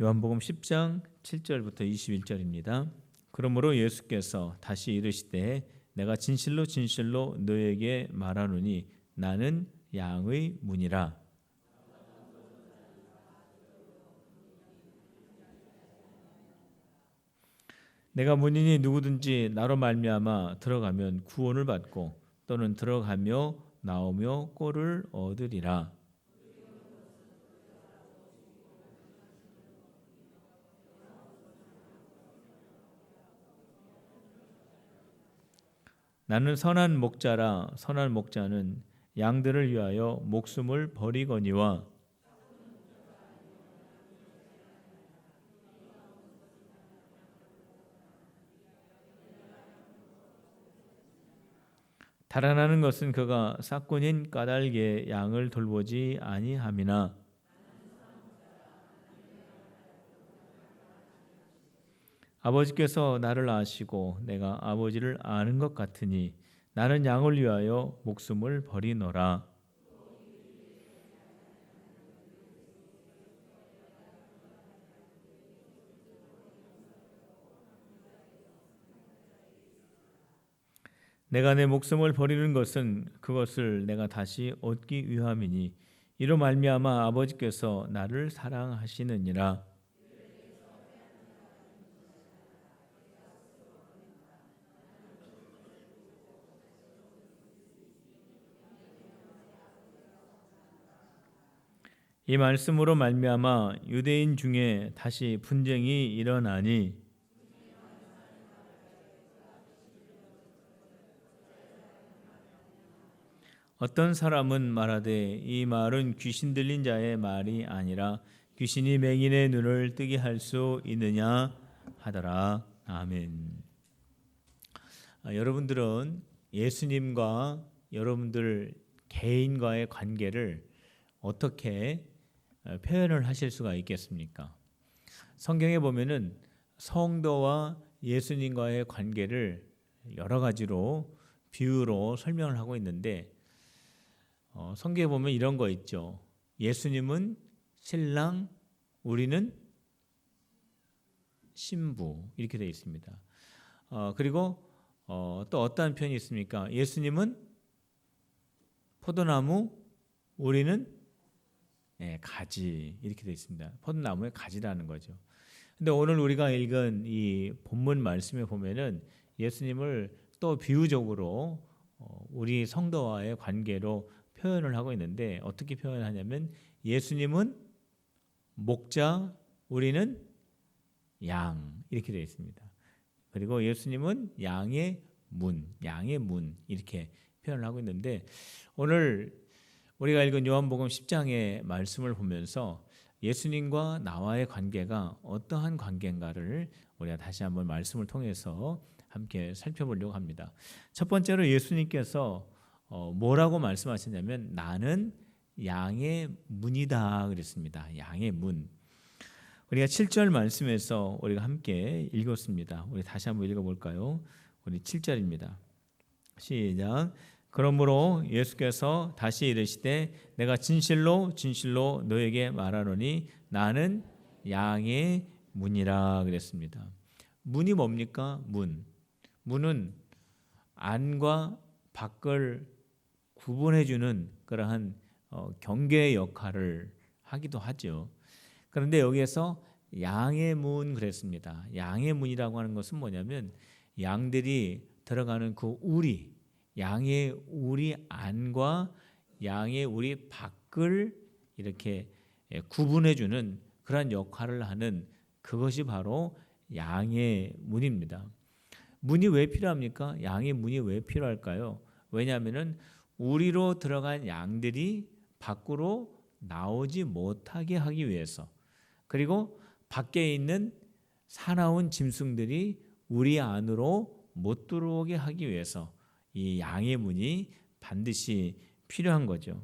요한복음 10장 7절부터 21절입니다. 그러므로 예수께서 다시 이르시되 내가 진실로 진실로 너에게 말하노니 나는 양의 문이라. 내가 문이니 누구든지 나로 말미암아 들어가면 구원을 받고 또는 들어가며 나오며 꼴을 얻으리라. 나는 선한 목자라. 선한 목자는 양들을 위하여 목숨을 버리거니와 달아나는 것은 그가 싹꾼인 까닭에 양을 돌보지 아니함이나 아버지께서 나를 아시고 내가 아버지를 아는 것 같으니 나는 양을 위하여 목숨을 버리노라. 내가 내 목숨을 버리는 것은 그것을 내가 다시 얻기 위함이니 이로 말미암아 아버지께서 나를 사랑하시느니라. 이 말씀으로 말미암아 유대인 중에 다시 분쟁이 일어나니 어떤 사람은 말하되 이 말은 귀신 들린 자의 말이 아니라 귀신이 맹인의 눈을 뜨게 할 수 있느냐 하더라. 아멘. 여러분들은 예수님과 여러분들 개인과의 관계를 어떻게 표현을 하실 수가 있겠습니까? 성경에 보면은 성도와 예수님과의 관계를 여러 가지로 비유로 설명을 하고 있는데 성경에 보면 이런 거 있죠. 예수님은 신랑, 우리는 신부 이렇게 되어 있습니다. 그리고 또 어떠한 표현이 있습니까? 예수님은 포도나무, 우리는 가지 이렇게 되어 있습니다. 포도나무의 가지라는 거죠. 근데 오늘 우리가 읽은 이 본문 말씀에 보면은 예수님을 또 비유적으로 우리 성도와의 관계로 표현을 하고 있는데 어떻게 표현하냐면 예수님은 목자, 우리는 양 이렇게 되어 있습니다. 그리고 예수님은 양의 문 이렇게 표현을 하고 있는데 오늘 우리가 읽은 요한복음 10장의 말씀을 보면서 예수님과 나와의 관계가 어떠한 관계인가를 우리가 다시 한번 말씀을 통해서 함께 살펴보려고 합니다. 첫 번째로 예수님께서 뭐라고 말씀하셨냐면 나는 양의 문이다 그랬습니다. 양의 문. 우리가 7절 말씀에서 우리가 함께 읽었습니다. 우리 다시 한번 읽어볼까요? 우리 7절입니다. 시작. 그러므로 예수께서 다시 이르시되 내가 진실로 진실로 너에게 말하노니 나는 양의 문이라 그랬습니다. 문이 뭡니까? 문은 안과 밖을 구분해주는 그러한 경계의 역할을 하기도 하죠. 그런데 여기에서 양의 문 그랬습니다. 양의 문이라고 하는 것은 뭐냐면 양들이 들어가는 그 우리, 양의 우리 안과 양의 우리 밖을 이렇게 구분해주는 그런 역할을 하는 그것이 바로 양의 문입니다. 문이 왜 필요합니까? 양의 문이 왜 필요할까요? 왜냐하면은 우리로 들어간 양들이 밖으로 나오지 못하게 하기 위해서, 그리고 밖에 있는 사나운 짐승들이 우리 안으로 못 들어오게 하기 위해서 이 양의 문이 반드시 필요한 거죠.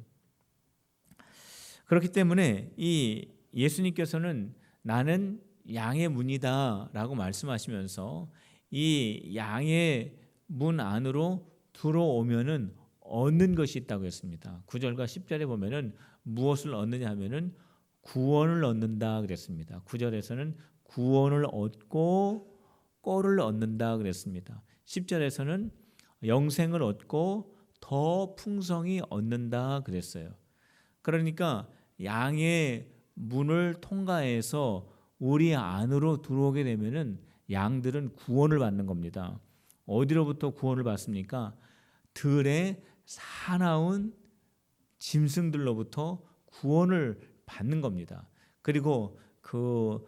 그렇기 때문에 이 예수님께서는 나는 양의 문이다라고 말씀하시면서 이 양의 문 안으로 들어오면은 얻는 것이 있다고 했습니다. 9절과 10절에 보면은 무엇을 얻느냐 하면은 구원을 얻는다 그랬습니다. 9절에서는 구원을 얻고 꼴을 얻는다 그랬습니다. 10절에서는 영생을 얻고 더 풍성히 얻는다 그랬어요. 그러니까 양의 문을 통과해서 우리 안으로 들어오게 되면은 양들은 구원을 받는 겁니다. 어디로부터 구원을 받습니까? 들의 사나운 짐승들로부터 구원을 받는 겁니다. 그리고 그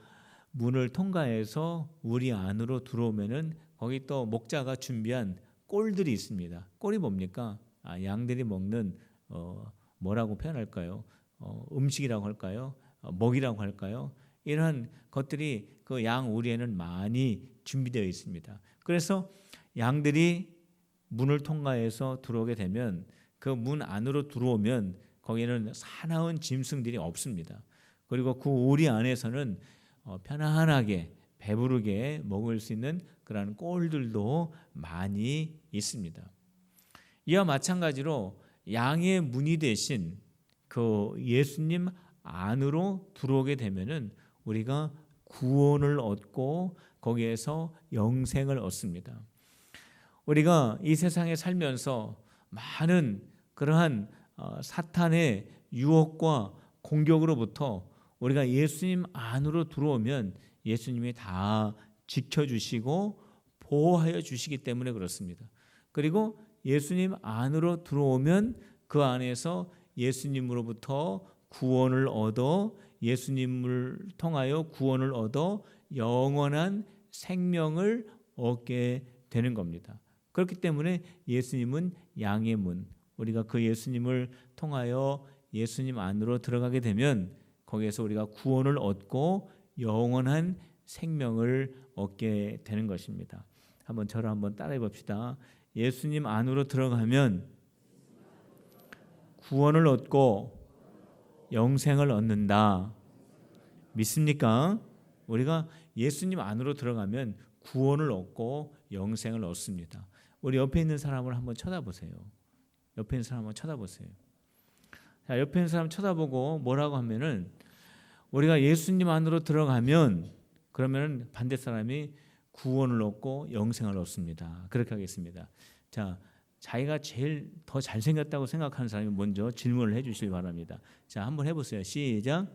문을 통과해서 우리 안으로 들어오면은 거기 또 목자가 준비한 꼴들이 있습니다. 꼴이 뭡니까? 양들이 먹는 뭐라고 표현할까요? 음식이라고 할까요? 먹이라고 할까요? 이런 것들이 그 양 우리에는 많이 준비되어 있습니다. 그래서 양들이 문을 통과해서 들어오게 되면 그 문 안으로 들어오면 거기는 사나운 짐승들이 없습니다. 그리고 그 오리 안에서는 편안하게 배부르게 먹을 수 있는 그런 꼴들도 많이 있습니다. 이와 마찬가지로 양의 문이 되신 그 예수님 안으로 들어오게 되면은 우리가 구원을 얻고 거기에서 영생을 얻습니다. 우리가 이 세상에 살면서 많은 그러한 사탄의 유혹과 공격으로부터 우리가 예수님 안으로 들어오면 예수님이 다 지켜주시고 보호하여 주시기 때문에 그렇습니다. 그리고 예수님 안으로 들어오면 그 안에서 예수님으로부터 구원을 얻어 예수님을 통하여 구원을 얻어 영원한 생명을 얻게 되는 겁니다. 그렇기 때문에 예수님은 양의 문, 우리가 그 예수님을 통하여 예수님 안으로 들어가게 되면 거기에서 우리가 구원을 얻고 영원한 생명을 얻게 되는 것입니다. 한번 저를 한번 따라해 봅시다. 예수님 안으로 들어가면 구원을 얻고 영생을 얻는다. 믿습니까? 우리가 예수님 안으로 들어가면 구원을 얻고 영생을 얻습니다. 우리 옆에 있는 사람을 한번 쳐다보세요. 옆에 있는 사람 한번 쳐다보세요. 자, 옆에 있는 사람 쳐다보고 뭐라고 하면은 우리가 예수님 안으로 들어가면 그러면은 반대 사람이 구원을 얻고 영생을 얻습니다. 그렇게 하겠습니다. 자, 자기가 제일 더 잘생겼다고 생각하는 사람이 먼저 질문을 해 주시기 바랍니다. 자, 한번 해보세요. 시작.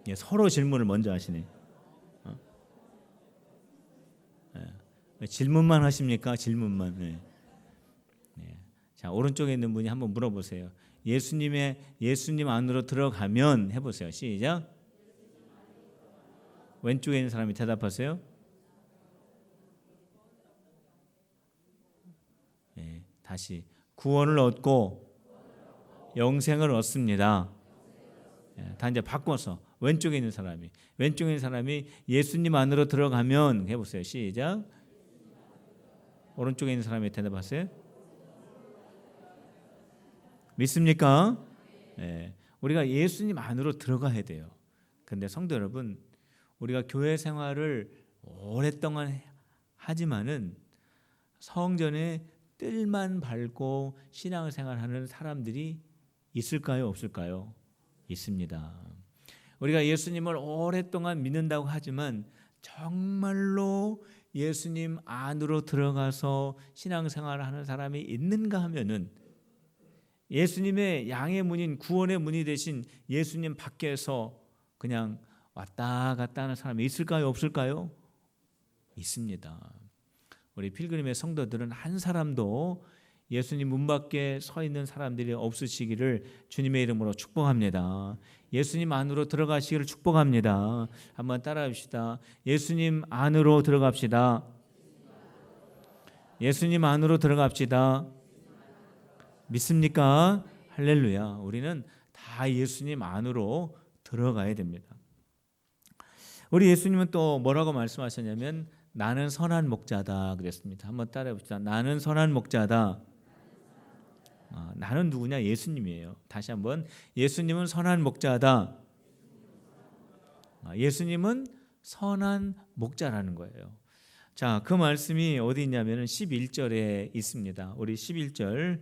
예, 서로 질문을 먼저 하시네. 질문만 하십니까? 질문만. 네. 네. 자, 오른쪽에 있는 분이 한번 물어보세요. 예수님 안으로 들어가면 해보세요. 시작. 왼쪽에 있는 사람이 대답하세요. 네, 다시 구원을 얻고 영생을 얻습니다. 네, 다 이제 바꿔서 왼쪽에 있는 사람이 예수님 안으로 들어가면 해보세요. 시작. 오른쪽에 있는 사람이 대답하세요. 믿습니까? 네, 우리가 예수님 안으로 들어가야 돼요. 근데 성도 여러분, 우리가 교회 생활을 오랫동안 하지만은 성전에 뜰만 밟고 신앙생활하는 사람들이 있을까요? 없을까요? 있습니다. 우리가 예수님을 오랫동안 믿는다고 하지만 정말로 예수님 안으로 들어가서 신앙생활을 하는 사람이 있는가 하면은 예수님의 양의 문인 구원의 문이 되신 예수님 밖에서 그냥 왔다 갔다 하는 사람이 있을까요? 없을까요? 있습니다. 우리 필그림의 성도들은 한 사람도 예수님 문 밖에 서 있는 사람들이 없으시기를 주님의 이름으로 축복합니다. 예수님 안으로 들어가시기를 축복합니다. 한번 따라합시다. 예수님 안으로 들어갑시다. 예수님 안으로 들어갑시다. 믿습니까? 할렐루야. 우리는 다 예수님 안으로 들어가야 됩니다. 우리 예수님은 또 뭐라고 말씀하셨냐면 나는 선한 목자다 그랬습니다. 한번 따라해 봅시다. 나는 선한 목자다. 나는 누구냐? 예수님이에요. 다시 한번. 예수님은 선한 목자다. 예수님은 선한 목자라는 거예요. 자, 그 말씀이 어디 있냐면 11절에 있습니다. 우리 11절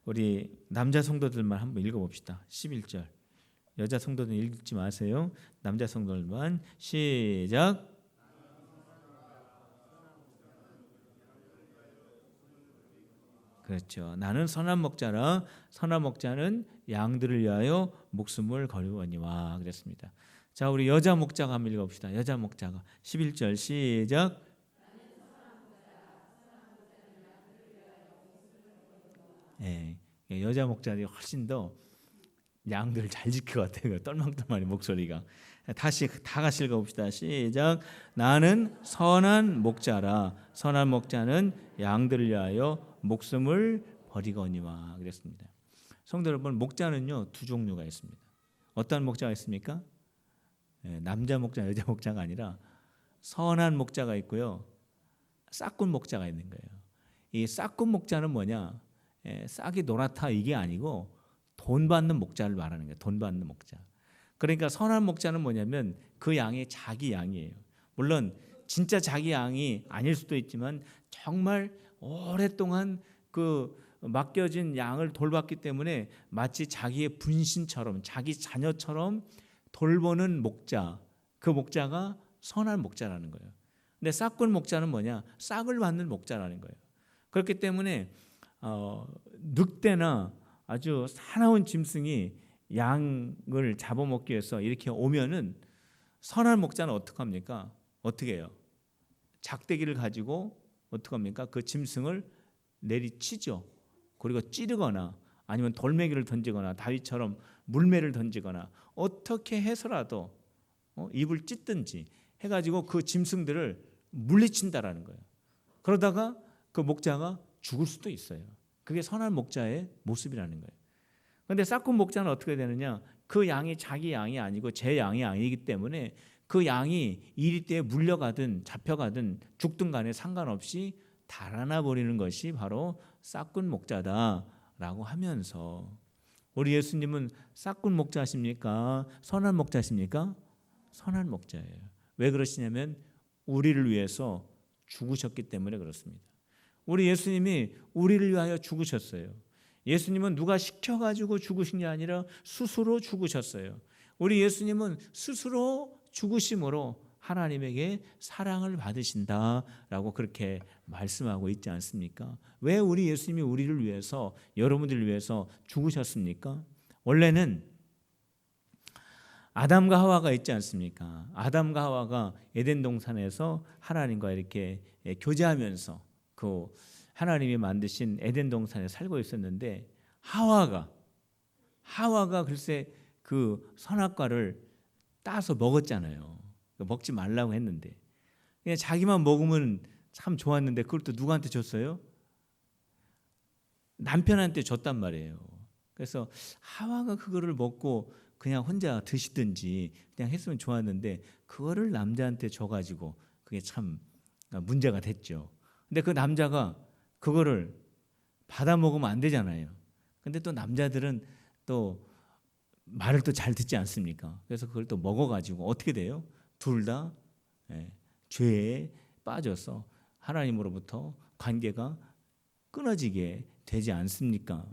우리 남자 성도들만 한번 읽어봅시다. 11절 여자 성도는 읽지 마세요. 남자 성도들만 시작. 그렇죠. 나는 선한 목자라. 선한 목자는 양들을 위하여 목숨을 걸거니와 그랬습니다. 자, 우리 여자 목자가 한번 읽어봅시다. 여자 목자가 11절 시작. 예, 여자 목자들이 훨씬 더 양들을 잘 지킬 것 같아요. 떨망떨망한 목소리가. 다시 다 같이 읽어봅시다. 시작. 나는 선한 목자라. 선한 목자는 양들을 위하여 목숨을 버리거니와 그랬습니다. 성도 여러분, 목자는요 두 종류가 있습니다. 어떤 목자가 있습니까? 남자 목자, 여자 목자가 아니라 선한 목자가 있고요, 싹군 목자가 있는 거예요. 이 싹군 목자는 뭐냐? 싹이 노랗다 이게 아니고 돈 받는 목자를 말하는 거예요. 돈 받는 목자. 그러니까 선한 목자는 뭐냐면 그 양이 자기 양이에요. 물론 진짜 자기 양이 아닐 수도 있지만 정말 오랫동안 그 맡겨진 양을 돌봤기 때문에 마치 자기의 분신처럼 자기 자녀처럼 돌보는 목자, 그 목자가 선한 목자라는 거예요. 근데 싹군 목자는 뭐냐? 싹을 받는 목자라는 거예요. 그렇기 때문에 늑대나 아주 사나운 짐승이 양을 잡아먹기 위해서 이렇게 오면은 선한 목자는 어떻게 합니까? 어떻게 해요? 작대기를 가지고 어떻게 합니까? 그 짐승을 내리치죠. 그리고 찌르거나 아니면 돌멩이를 던지거나 다윗처럼 물매를 던지거나 어떻게 해서라도 입을 찢든지 해가지고 그 짐승들을 물리친다라는 거예요. 그러다가 그 목자가 죽을 수도 있어요. 그게 선한 목자의 모습이라는 거예요. 그런데 싹군 목자는 어떻게 되느냐? 그 양이 자기 양이 아니고 제 양이 아니기 때문에 그 양이 이리 때에 물려가든 잡혀가든 죽든 간에 상관없이 달아나 버리는 것이 바로 싹군 목자다라고 하면서, 우리 예수님은 싹군 목자십니까? 선한 목자십니까? 선한 목자예요. 왜 그러시냐면 우리를 위해서 죽으셨기 때문에 그렇습니다. 우리 예수님이 우리를 위하여 죽으셨어요. 예수님은 누가 시켜가지고 죽으신 게 아니라 스스로 죽으셨어요. 우리 예수님은 스스로 죽으심으로 하나님에게 사랑을 받으신다라고 그렇게 말씀하고 있지 않습니까? 왜 우리 예수님이 우리를 위해서, 여러분들을 위해서 죽으셨습니까? 원래는 아담과 하와가 있지 않습니까? 아담과 하와가 에덴 동산에서 하나님과 이렇게 교제하면서 그 하나님이 만드신 에덴 동산에 살고 있었는데 하와가 글쎄 그 선악과를 따서 먹었잖아요. 먹지 말라고 했는데 그냥 자기만 먹으면 참 좋았는데 그걸 또 누구한테 줬어요? 남편한테 줬단 말이에요. 그래서 하와가 그거를 먹고 그냥 혼자 드시든지 그냥 했으면 좋았는데 그거를 남자한테 줘가지고 그게 참 문제가 됐죠. 근데 그 남자가 그거를 받아 먹으면 안 되잖아요. 근데 또 남자들은 또 말을 또 잘 듣지 않습니까? 그래서 그걸 또 먹어가지고 어떻게 돼요? 둘 다 죄에 빠져서 하나님으로부터 관계가 끊어지게 되지 않습니까?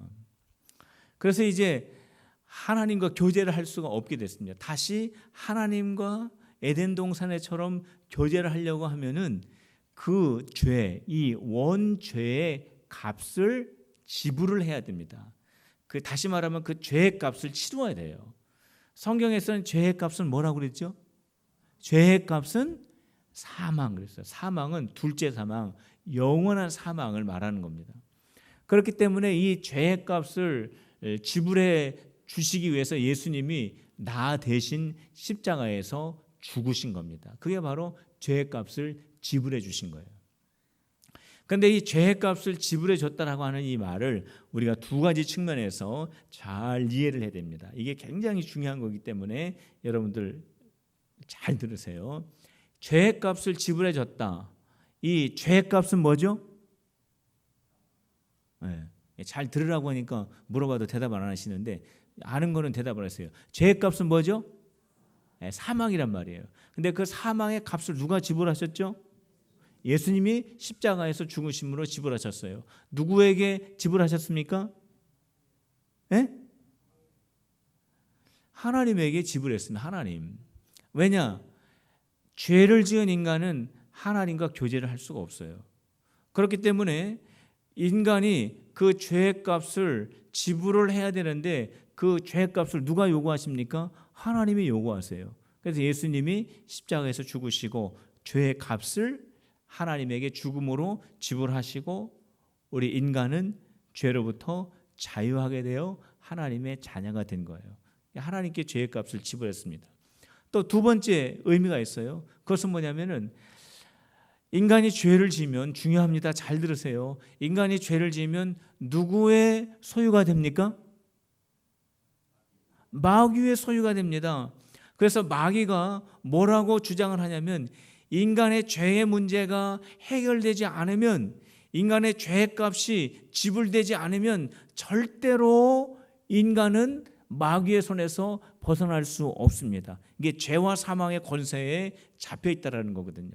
그래서 이제 하나님과 교제를 할 수가 없게 됐습니다. 다시 하나님과 에덴 동산에처럼 교제를 하려고 하면은 그 죄, 이 원죄의 값을 지불을 해야 됩니다. 그 다시 말하면 그 죄의 값을 치러야 돼요. 성경에서는 죄의 값은 뭐라고 그랬죠? 죄의 값은 사망 그랬어요. 사망은 둘째 사망, 영원한 사망을 말하는 겁니다. 그렇기 때문에 이 죄의 값을 지불해 주시기 위해서 예수님이 나 대신 십자가에서 죽으신 겁니다. 그게 바로 죄의 값을 지불해 주신 거예요. 그런데 이 죄의 값을 지불해 줬다라고 하는 이 말을 우리가 두 가지 측면에서 잘 이해를 해야 됩니다. 이게 굉장히 중요한 거기 때문에 여러분들 잘 들으세요. 죄의 값을 지불해 줬다. 이 죄의 값은 뭐죠? 잘 들으라고 하니까 물어봐도 대답 안 하시는데 아는 거는 대답을 하세요. 죄의 값은 뭐죠? 사망이란 말이에요. 근데 그 사망의 값을 누가 지불하셨죠? 예수님이 십자가에서 죽으심으로 지불하셨어요. 누구에게 지불하셨습니까? 하나님에게 지불했습니다. 하나님. 왜냐? 죄를 지은 인간은 하나님과 교제를 할 수가 없어요. 그렇기 때문에 인간이 그 죄의 값을 지불을 해야 되는데 그 죄의 값을 누가 요구하십니까? 하나님이 요구하세요. 그래서 예수님이 십자가에서 죽으시고 죄의 값을 하나님에게 죽음으로 지불하시고 우리 인간은 죄로부터 자유하게 되어 하나님의 자녀가 된 거예요. 하나님께 죄의 값을 지불했습니다. 또 두 번째 의미가 있어요. 그것은 뭐냐면은 인간이 죄를 지으면 중요합니다. 잘 들으세요. 인간이 죄를 지으면 누구의 소유가 됩니까? 마귀의 소유가 됩니다. 그래서 마귀가 뭐라고 주장을 하냐면 인간의 죄의 문제가 해결되지 않으면 인간의 죄의 값이 지불되지 않으면 절대로 인간은 마귀의 손에서 벗어날 수 없습니다. 이게 죄와 사망의 권세에 잡혀 있다라는 거거든요.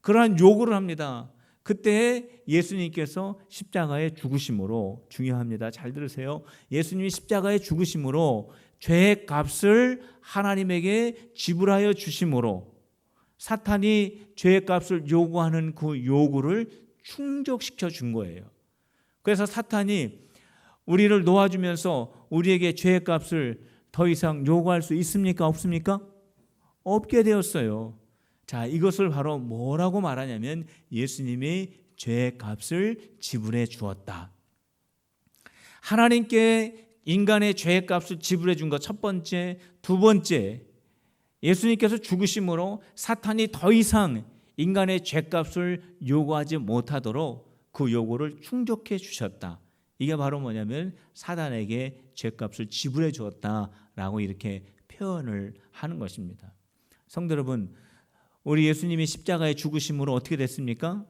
그러한 요구를 합니다. 그때 예수님께서 십자가에 죽으심으로 중요합니다. 잘 들으세요. 예수님이 십자가에 죽으심으로 죄의 값을 하나님에게 지불하여 주심으로 사탄이 죄의 값을 요구하는 그 요구를 충족시켜 준 거예요. 그래서 사탄이 우리를 놓아주면서 우리에게 죄의 값을 더 이상 요구할 수 있습니까? 없습니까? 없게 되었어요. 자, 이것을 바로 뭐라고 말하냐면 예수님이 죄의 값을 지불해 주었다. 하나님께 인간의 죄의 값을 지불해 준 것 첫 번째, 두 번째, 예수님께서 죽으심으로 사탄이 더 이상 인간의 죄값을 요구하지 못하도록 그 요구를 충족해 주셨다. 이게 바로 뭐냐면 사단에게 죄값을 지불해 주었다라고 이렇게 표현을 하는 것입니다. 성도 여러분, 우리 예수님이 십자가에 죽으심으로 어떻게 됐습니까?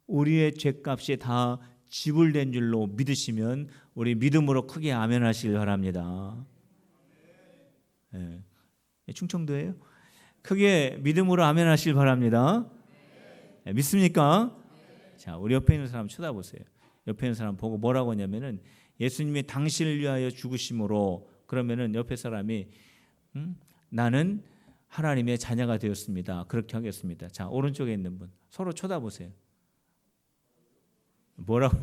우리의 죄값이 다 지불된 줄로 믿으시면 우리 믿음으로 크게 아멘 하시길 바랍니다. 네. 충청도예요? 크게 믿음으로 아멘 하시길 바랍니다. 네, 믿습니까? 자, 우리 옆에 있는 사람 쳐다보세요. 옆에 있는 사람 보고 뭐라고 하냐면은 예수님이 당신을 위하여 죽으심으로, 그러면은 옆에 사람이 나는 하나님의 자녀가 되었습니다. 그렇게 하겠습니다. 자, 오른쪽에 있는 분 서로 쳐다보세요. 뭐라고?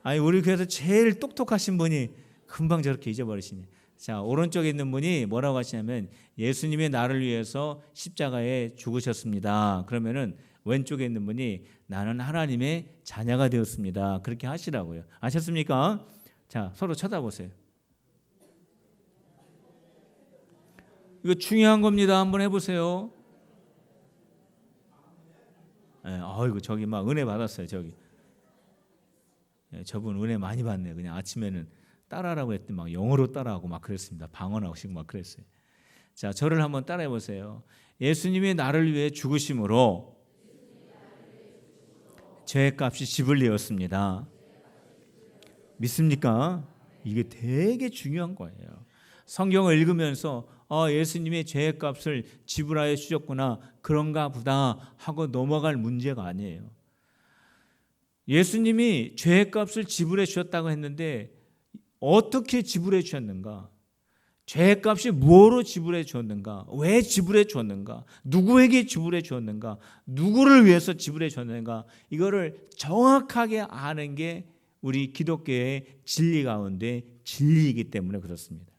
아니, 우리 교회에서 제일 똑똑하신 분이 금방 저렇게 잊어버리시네. 자, 오른쪽에 있는 분이 뭐라고 하시냐면 예수님이 나를 위해서 십자가에 죽으셨습니다. 그러면은 왼쪽에 있는 분이 나는 하나님의 자녀가 되었습니다. 그렇게 하시라고요. 아셨습니까? 자, 서로 쳐다보세요. 이거 중요한 겁니다. 한번 해보세요. 네, 아이고 저기 막 은혜 받았어요. 저기 네, 저분 은혜 많이 받네요. 그냥 아침에는 따라하라고 했더니 막 영어로 따라하고 막 그랬습니다. 방언하고 막 그랬어요. 자, 저를 한번 따라해 보세요. 예수님이 나를 위해 죽으심으로 죄값이 지불되었습니다. 믿습니까? 이게 되게 중요한 거예요. 성경을 읽으면서 예수님이 죄의 값을 지불하여 주셨구나, 그런가 보다 하고 넘어갈 문제가 아니에요. 예수님이 죄의 값을 지불해 주셨다고 했는데 어떻게 지불해 주셨는가? 죄의 값이 뭐로 지불해 주었는가? 왜 지불해 주었는가? 누구에게 지불해 주었는가? 누구를 위해서 지불해 주었는가? 이거를 정확하게 아는 게 우리 기독교의 진리 가운데 진리이기 때문에 그렇습니다.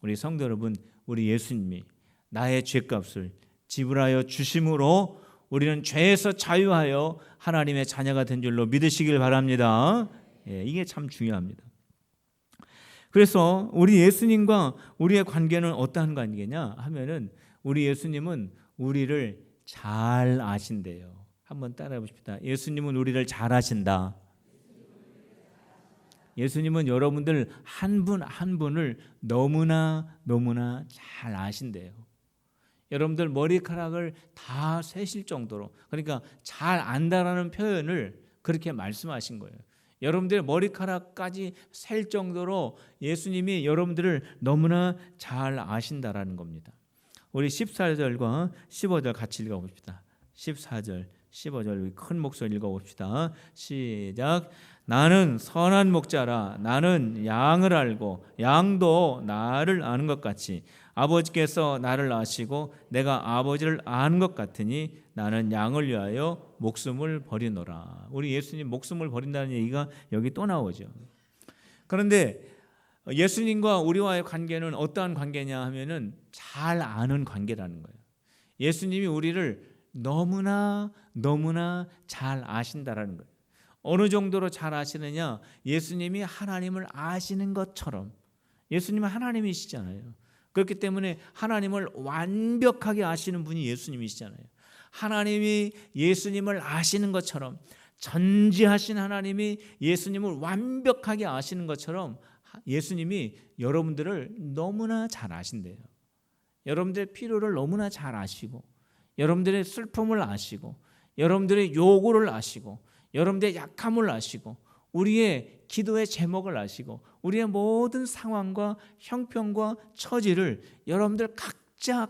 우리 성도 여러분, 우리 예수님이 나의 죄값을 지불하여 주심으로 우리는 죄에서 자유하여 하나님의 자녀가 된 줄로 믿으시길 바랍니다. 이게 참 중요합니다. 그래서 우리 예수님과 우리의 관계는 어떠한 관계냐 하면은 우리 예수님은 우리를 잘 아신대요. 한번 따라해 보십시다. 예수님은 우리를 잘 아신다. 예수님은 여러분들 한 분 한 분을 너무나 잘 아신대요. 여러분들 머리카락을 다 세실 정도로, 그러니까 잘 안다라는 표현을 그렇게 말씀하신 거예요. 여러분들의 머리카락까지 셀 정도로 예수님이 여러분들을 너무나 잘 아신다라는 겁니다. 우리 14절과 15절 같이 읽어봅시다. 14절 15절 큰 목소리 읽어봅시다. 시작. 나는 선한 목자라. 나는 양을 알고 양도 나를 아는 것 같이 아버지께서 나를 아시고 내가 아버지를 아는 것 같으니 나는 양을 위하여 목숨을 버리노라. 우리 예수님 목숨을 버린다는 얘기가 여기 또 나오죠. 그런데 예수님과 우리와의 관계는 어떠한 관계냐 하면은 잘 아는 관계라는 거예요. 예수님이 우리를 너무나 잘 아신다라는 거예요. 어느 정도로 잘 아시느냐? 예수님이 하나님을 아시는 것처럼. 예수님은 하나님이시잖아요. 그렇기 때문에 하나님을 완벽하게 아시는 분이 예수님이시잖아요. 하나님이 예수님을 아시는 것처럼, 전지하신 하나님이 예수님을 완벽하게 아시는 것처럼 예수님이 여러분들을 너무나 잘 아신대요. 여러분들의 필요를 너무나 잘 아시고, 여러분들의 슬픔을 아시고, 여러분들의 요구를 아시고, 여러분들의 약함을 아시고, 우리의 기도의 제목을 아시고, 우리의 모든 상황과 형편과 처지를 여러분들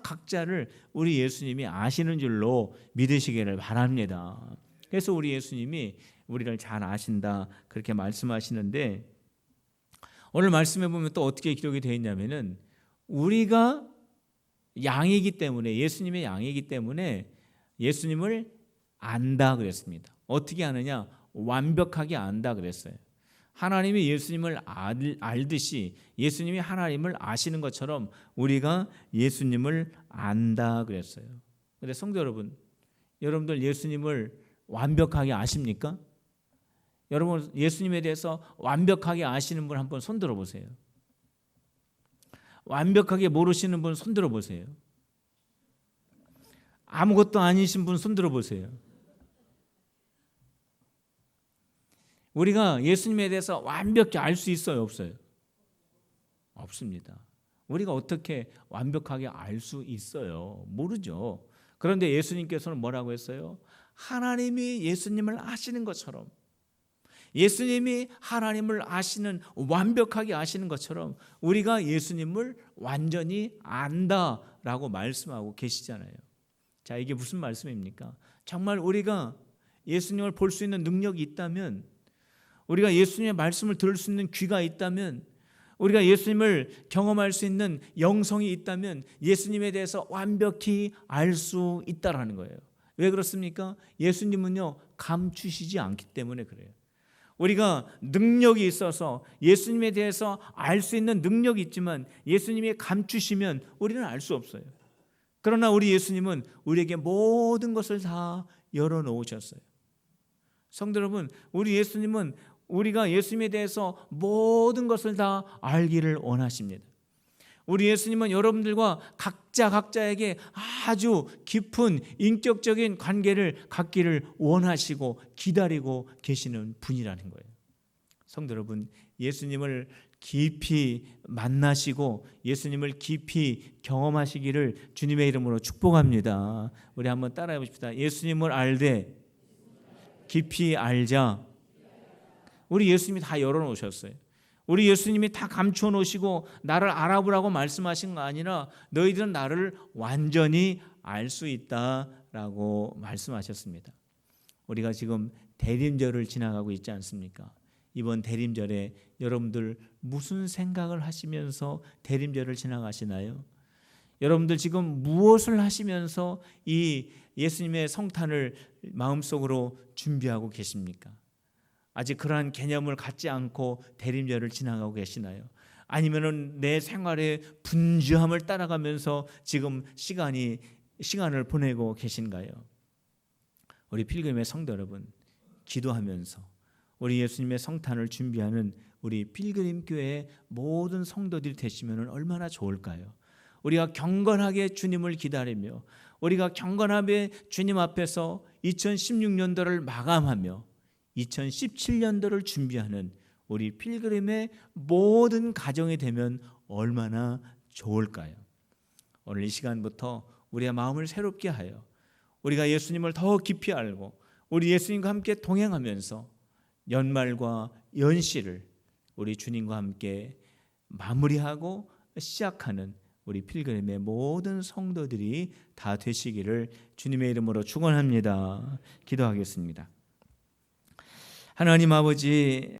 각자를 우리 예수님이 아시는 줄로 믿으시기를 바랍니다. 그래서 우리 예수님이 우리를 잘 아신다 그렇게 말씀하시는데, 오늘 말씀해 보면 또 어떻게 기록이 되어 있냐면은 우리가 양이기 때문에, 예수님의 양이기 때문에 예수님을 안다 그랬습니다. 어떻게 아느냐? 완벽하게 안다 그랬어요. 하나님이 예수님을 알듯이 예수님이 하나님을 아시는 것처럼 우리가 예수님을 안다 그랬어요. 그런데 성도 여러분, 여러분들 예수님을 완벽하게 아십니까? 여러분 예수님에 대해서 완벽하게 아시는 분 한번 손들어 보세요. 완벽하게 모르시는 분 손들어 보세요. 아무것도 아니신 분 손들어 보세요. 우리가 예수님에 대해서 완벽히 알 수 있어요, 없어요? 없습니다. 우리가 어떻게 완벽하게 알 수 있어요? 모르죠. 그런데 예수님께서는 뭐라고 했어요? 하나님이 예수님을 아시는 것처럼, 예수님이 하나님을 아시는, 완벽하게 아시는 것처럼 우리가 예수님을 완전히 안다라고 말씀하고 계시잖아요. 자, 이게 무슨 말씀입니까? 정말 우리가 예수님을 볼 수 있는 능력이 있다면, 우리가 예수님의 말씀을 들을 수 있는 귀가 있다면, 우리가 예수님을 경험할 수 있는 영성이 있다면 예수님에 대해서 완벽히 알 수 있다라는 거예요. 왜 그렇습니까? 예수님은요, 감추시지 않기 때문에 그래요. 우리가 능력이 있어서 예수님에 대해서 알 수 있는 능력이 있지만 예수님이 감추시면 우리는 알 수 없어요. 그러나 우리 예수님은 우리에게 모든 것을 다 열어놓으셨어요. 성도 여러분, 우리 예수님은 우리가 예수님에 대해서 모든 것을 다 알기를 원하십니다. 우리 예수님은 여러분들과 각자에게 아주 깊은 인격적인 관계를 갖기를 원하시고 기다리고 계시는 분이라는 거예요. 성도 여러분, 예수님을 깊이 만나시고 예수님을 깊이 경험하시기를 주님의 이름으로 축복합니다. 우리 한번 따라해 봅시다. 예수님을 알되 깊이 알자. 우리 예수님이 다 열어놓으셨어요. 우리 예수님이 다 감추어 놓으시고 나를 알아보라고 말씀하신 거 아니라 너희들은 나를 완전히 알 수 있다라고 말씀하셨습니다. 우리가 지금 대림절을 지나가고 있지 않습니까? 이번 대림절에 여러분들 무슨 생각을 하시면서 대림절을 지나가시나요? 여러분들 지금 무엇을 하시면서 이 예수님의 성탄을 마음속으로 준비하고 계십니까? 아직 그러한 개념을 갖지 않고 대림절을 지나가고 계시나요? 아니면은 내 생활의 분주함을 따라가면서 지금 시간을 보내고 계신가요? 우리 필그림의 성도 여러분, 기도하면서 우리 예수님의 성탄을 준비하는 우리 필그림 교회의 모든 성도들이 되시면 얼마나 좋을까요? 우리가 경건하게 주님을 기다리며 우리가 경건하게 주님 앞에서 2016년도를 마감하며 2017년도를 준비하는 우리 필그림의 모든 가정이 되면 얼마나 좋을까요? 오늘 이 시간부터 우리의 마음을 새롭게 하여 우리가 예수님을 더 깊이 알고 우리 예수님과 함께 동행하면서 연말과 연시를 우리 주님과 함께 마무리하고 시작하는 우리 필그림의 모든 성도들이 다 되시기를 주님의 이름으로 축원합니다. 기도하겠습니다. 하나님 아버지,